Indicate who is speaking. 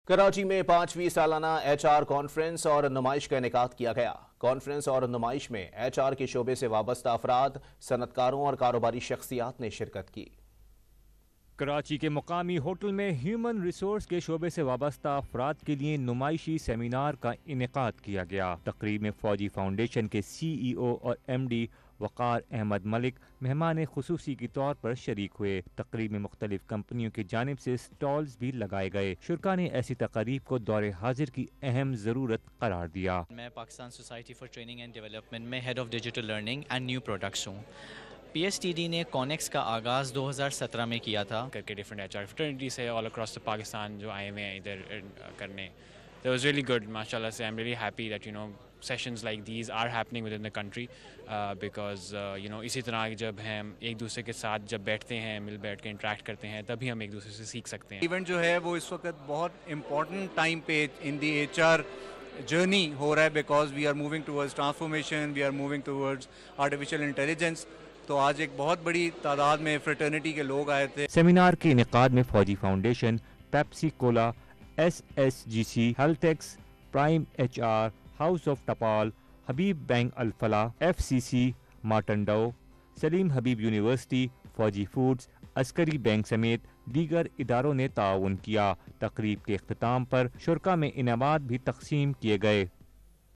Speaker 1: کراچی میں 5ویں سالانہ H R conference اور نمائش کا انعقاد کیا گیا۔ کانفرنس اور نمائش میں ایچ آر کے شعبے سے وابستہ افراد، صنعتکاروں اور کاروباری شخصیات نے شرکت کی۔
Speaker 2: کراچی کے مقامی ہوٹل میں ہیومن ریسورس کے شعبے سے وابستہ افراد کے لیے نمائشی سیمینار کا انعقاد کیا گیا۔ تقریب میں فوجی فاؤنڈیشن کے سی ای او اور ایم ڈی وقار احمد ملک مہمان خصوصی کے طور پر شریک ہوئے۔ تقریب میں مختلف کمپنیوں کی جانب سے سٹالز بھی لگائے گئے۔ شرکاء نے ایسی تقاریب کو دور حاضر کی اہم ضرورت قرار دیا۔
Speaker 3: میں Pakistan society for training and development میں head of digital learning and new products ہوں۔ پی ایس ٹی ڈی نے کونیکس کا آغاز 2017 میں کیا تھا۔
Speaker 4: کر کے ڈفرینٹ ایچ آر فرٹرنیٹیز ہے آل اکراس پاکستان جو آئے ہوئے ہیں ادھر کرنے۔ It was really good, mashallah سے I'm really happy that sessions like these are happening within the country because اسی طرح جب ہم ایک دوسرے کے ساتھ جب بیٹھتے ہیں، مل بیٹھ کے انٹریکٹ کرتے ہیں، تبھی ہم ایک دوسرے سے سیکھ سکتے ہیں۔
Speaker 5: ایونٹ جو ہے وہ اس وقت بہت امپورٹنٹ ٹائم پہ in the H R journey ہو رہا ہے because we are moving towards transformation, we are moving towards artificial intelligence. تو آج ایک بہت بڑی تعداد میں فریٹرنیٹی کے لوگ آئے تھے۔
Speaker 2: سیمینار کے انعقاد میں Fauji foundation, Pepsi Cola, S S G C, health X, prime H R, house of Tapal, Habib bank Alfalah, F C C Martin Dow, Salim Habib university, Fauji foods, Askari bank سمیت دیگر اداروں نے تعاون کیا۔ تقریب کے اختتام پر شرکاء میں انعامات بھی تقسیم کیے گئے۔